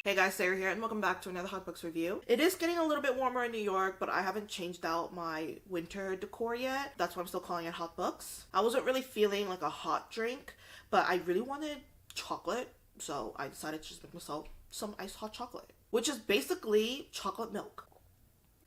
Hey guys, Sarah here, and welcome back to another Hot Books review. It is getting a little bit warmer in New York, but I haven't changed out my winter decor yet. That's why I'm still calling it Hot Books. I wasn't really feeling like a hot drink, but I really wanted chocolate, so I decided to just make myself some iced hot chocolate, which is basically chocolate milk.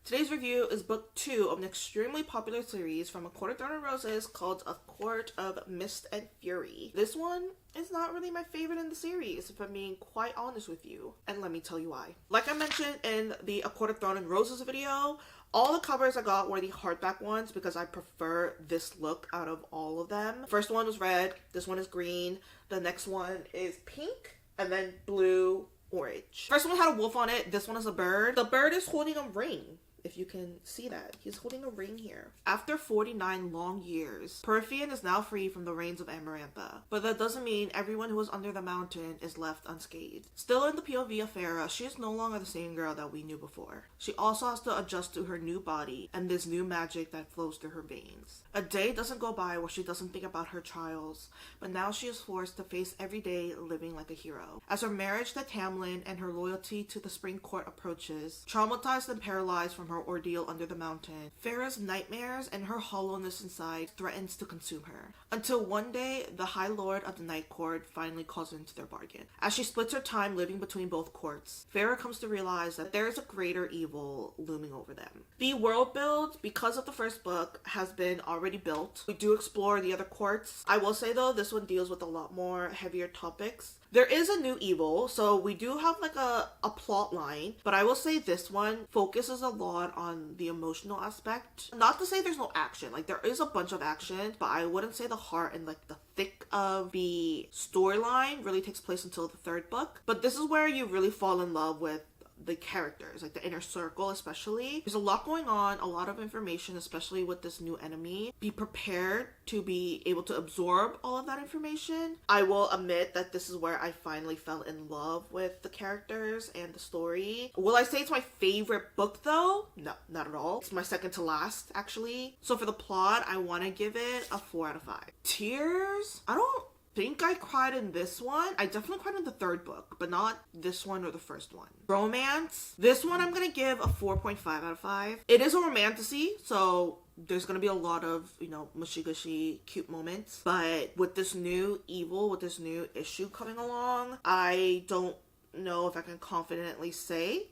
Today's review is book 2 of an extremely popular series from A Court of Thorn and Roses called A Court of Mist and Fury. This one is not really my favorite in the series, if I'm being quite honest with you, and let me tell you why. Like I mentioned in the A Court of Thorn and Roses video, all the covers I got were the hardback ones because I prefer this look out of all of them. First one was red, this one is green, the next one is pink, and then blue, orange. First one had a wolf on it, this one is a bird. The bird is holding a ring. If you can see that. He's holding a ring here. After 49 long years, Perfian is now free from the reigns of Amarantha. But that doesn't mean everyone who was under the mountain is left unscathed. Still in the POV of Farah, she is no longer the same girl that we knew before. She also has to adjust to her new body and this new magic that flows through her veins. A day doesn't go by where she doesn't think about her trials, but now she is forced to face every day living like a hero. As her marriage to Tamlin and her loyalty to the Spring Court approaches, traumatized and paralyzed from her ordeal under the mountain, Farah's nightmares and her hollowness inside threatens to consume her. Until one day, the High Lord of the Night Court finally calls into their bargain. As she splits her time living between both courts, Farah comes to realize that there is a greater evil looming over them. The world build, because of the first book, has been already built. We do explore the other courts. I will say though, this one deals with a lot more heavier topics. There is a new evil, so we do have like a plot line, but I will say this one focuses a lot on the emotional aspect. Not to say there's no action, like there is a bunch of action, but I wouldn't say the heart and like the thick of the storyline really takes place until the third book. But this is where you really fall in love with the characters, like the inner circle especially. There's a lot going on, a lot of information, especially with this new enemy. Be prepared to be able to absorb all of that information. I will admit that this is where I finally fell in love with the characters and the story. Will I say it's my favorite book though? No, not at all. It's my second to last actually. So for the plot, I want to give it a 4 out of 5. Tears? I don't think I cried in this one. I definitely cried in the third book, but not this one or the first one. Romance. This one I'm gonna give a 4.5 out of 5. It is a romantasy, so there's gonna be a lot of, mushy-gushy cute moments. But with this new evil, with this new issue coming along, I don't know if I can confidently say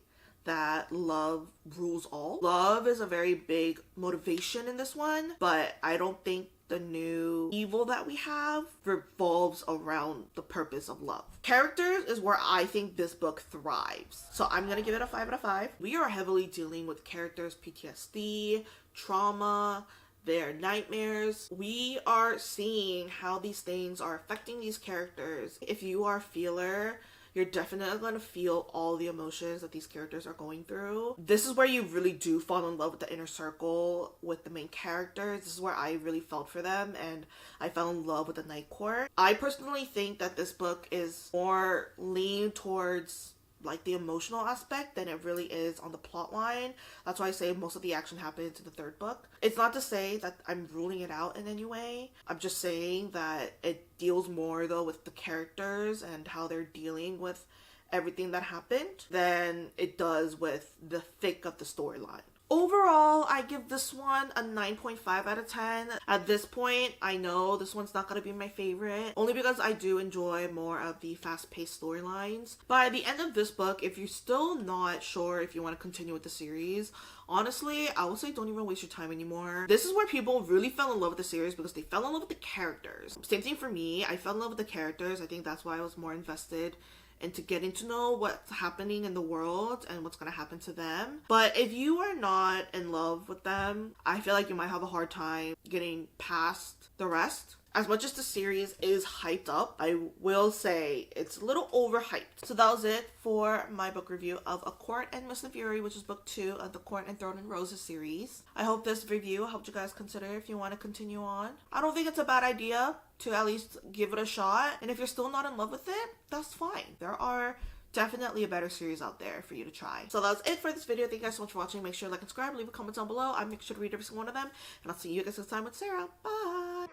that love rules all. Love is a very big motivation in this one, but I don't think the new evil that we have revolves around the purpose of love. Characters is where I think this book thrives. So I'm gonna give it a 5 out of 5. We are heavily dealing with characters' PTSD, trauma, their nightmares. We are seeing how these things are affecting these characters. If you are a feeler, you're definitely going to feel all the emotions that these characters are going through. This is where you really do fall in love with the inner circle, with the main characters. This is where I really felt for them, and I fell in love with the Night Court. I personally think that this book is more leaned towards like the emotional aspect than it really is on the plot line. That's why I say most of the action happens in the third book. It's not to say that I'm ruling it out in any way. I'm just saying that it deals more though with the characters and how they're dealing with everything that happened than it does with the thick of the storyline. Overall, I give this one a 9.5 out of 10. At this point, I know this one's not going to be my favorite, only because I do enjoy more of the fast-paced storylines. By the end of this book, if you're still not sure if you want to continue with the series, honestly, I would say don't even waste your time anymore. This is where people really fell in love with the series because they fell in love with the characters. Same thing for me. I fell in love with the characters. I think that's why I was more invested into getting to know what's happening in the world and what's going to happen to them. But if you are not in love with them, I feel like you might have a hard time getting past the rest. As much as the series is hyped up, I will say it's a little overhyped. So that was it for my book review of A Court and Mist and Fury, which is book 2 of the Court and Thorn and Roses series. I hope this review helped you guys consider if you want to continue on. I don't think it's a bad idea to at least give it a shot. And if you're still not in love with it, that's fine. There are definitely a better series out there for you to try. So that's it for this video. Thank you guys so much for watching. Make sure to like and subscribe, leave a comment down below. I make sure to read every single one of them. And I'll see you guys next time with Sarah. Bye!